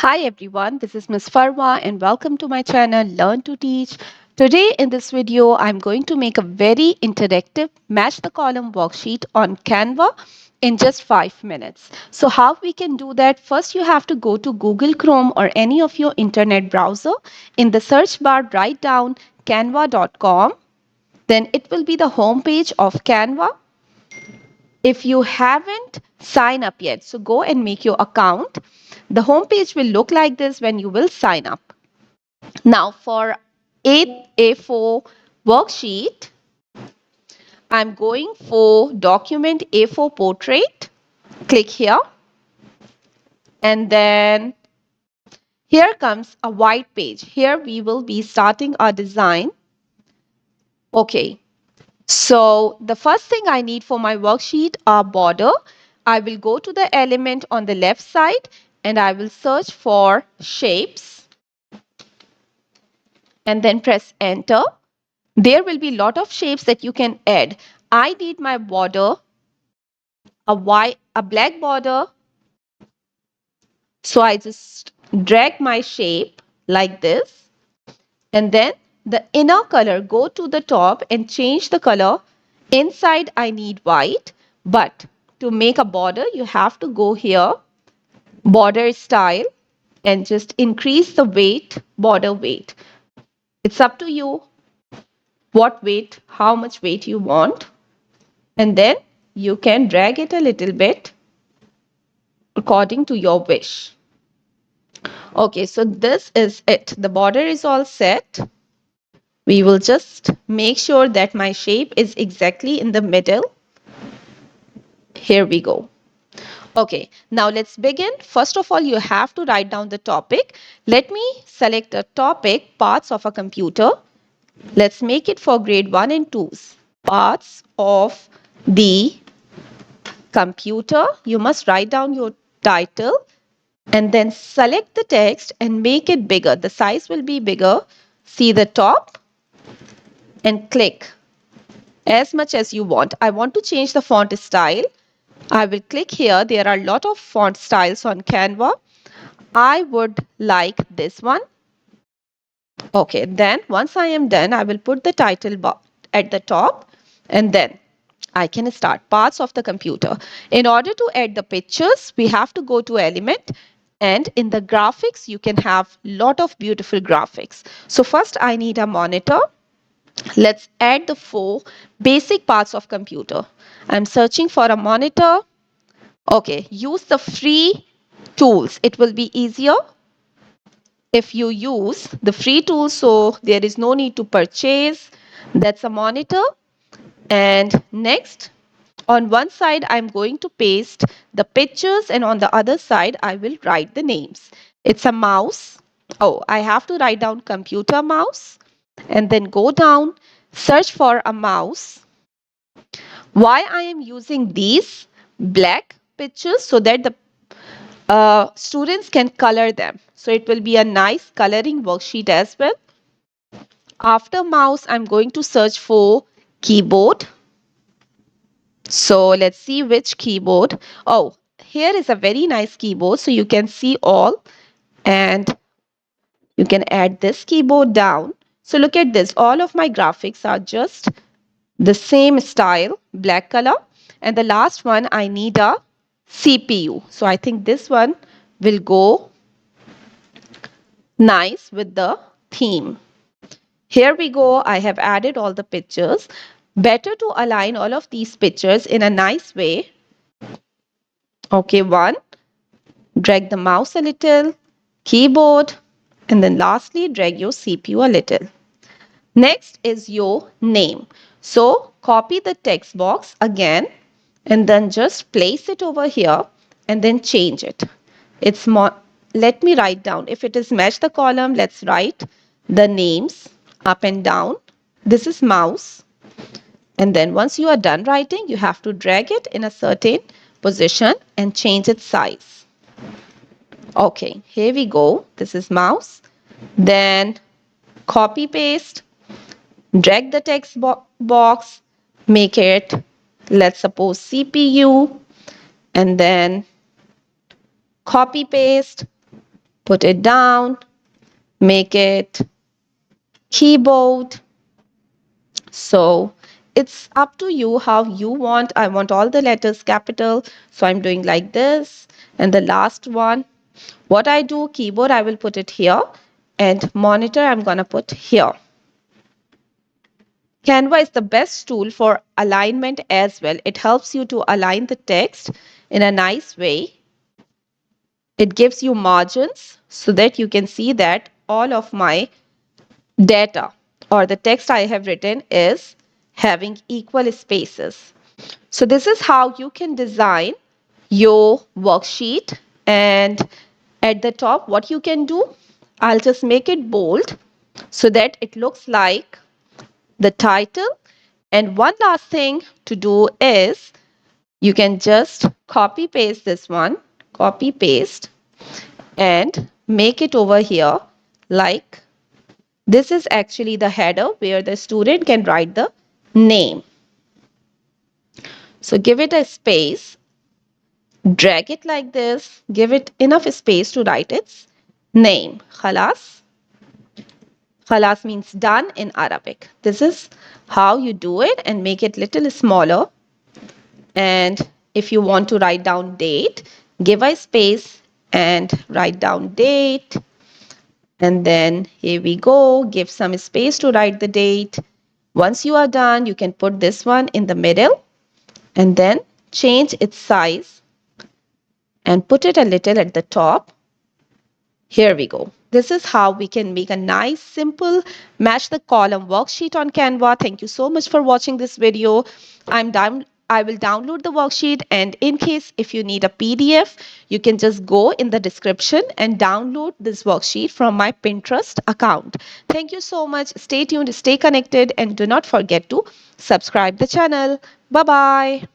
Hi everyone, this is Ms. Farwa and welcome to my channel Learn to Teach. Today in this video, I'm going to make a very interactive match the column worksheet on Canva in just 5 minutes. So how we can do that? First, you have to go to Google Chrome or any of your internet browser. In the search bar, write down canva.com. Then it will be the home page of Canva. If you haven't signed up yet, so go and make your account. The home page will look like this when you will sign up. Now for A4 worksheet, I'm going for document A4 portrait. Click here and then here comes a white page. Here we will be starting our design. Okay, so the first thing I need for my worksheet are border. I will go to the element on the left side and I will search for shapes and then press enter. There will be a lot of shapes that you can add. I need my border, a black border. So I just drag my shape like this and then the inner color, go to the top and change the color. Inside I need white, but to make a border you have to go here, border style, and just increase the weight, border weight. It's up to you what weight, how much weight you want, and then you can drag it a little bit according to your wish. Okay, so this is it. The border is all set. We will just make sure that my shape is exactly in the middle. Here we go. Okay, now let's begin. First of all, you have to write down the topic. Let me select a topic, parts of a computer. Let's make it for grade 1 and 2s. Parts of the computer. You must write down your title and then select the text and make it bigger. The size will be bigger. See the top and click as much as you want. I want to change the font style. I will click here. There are a lot of font styles on Canva. I would like this one. Okay, then once I am done, I will put the title at the top and then I can start parts of the computer. In order to add the pictures, we have to go to element and in the graphics, you can have lot of beautiful graphics. So first I need a monitor. Let's add the 4 basic parts of computer. I'm searching for a monitor. Okay, use the free tools. It will be easier if you use the free tools, so there is no need to purchase. That's a monitor. And next, on one side, I'm going to paste the pictures and on the other side, I will write the names. It's a mouse. Oh, I have to write down computer mouse and then go down, search for a mouse. Why I am using these black pictures so that the students can color them. So it will be a nice coloring worksheet as well. After mouse, I'm going to search for keyboard. So let's see which keyboard. Oh, here is a very nice keyboard. So you can see all and you can add this keyboard down. So look at this. All of my graphics are just the same style, black color. And the last one, I need a CPU. So I think this one will go nice with the theme. Here we go. I have added all the pictures. Better to align all of these pictures in a nice way. Okay, one, drag the mouse a little, keyboard, and then lastly, drag your CPU a little. Next is your name. So copy the text box again and then just place it over here and then change it. It's more, let me write down. If it is match the column, let's write the names up and down. This is mouse. And then once you are done writing, you have to drag it in a certain position and change its size. Okay, here we go. This is mouse. Then copy paste, drag the text box, make it, let's suppose CPU, and then copy paste, put it down, make it keyboard. So it's up to you how you want. I want all the letters capital, so I'm doing like this. And the last one, what I do, keyboard, I will put it here, and monitor, I'm gonna put here. Canva is the best tool for alignment as well. It helps you to align the text in a nice way. It gives you margins so that you can see that all of my data or the text I have written is having equal spaces. So this is how you can design your worksheet. And at the top, what you can do, I'll just make it bold so that it looks like the title. And one last thing to do is you can just copy paste this one, copy paste, and make it over here like this is actually the header where the student can write the name. So give it a space, drag it like this, give it enough space to write its name. Khalas. Khalas means done in Arabic. This is how you do it, and make it little smaller. And if you want to write down date, give a space and write down date. And then here we go, give some space to write the date. Once you are done, you can put this one in the middle and then change its size and put it a little at the top. Here we go. This is how we can make a nice, simple match the column worksheet on Canva. Thank you so much for watching this video. I will download the worksheet, and in case if you need a PDF, you can just go in the description and download this worksheet from my Pinterest account. Thank you so much. Stay tuned, stay connected, and do not forget to subscribe the channel. Bye-bye.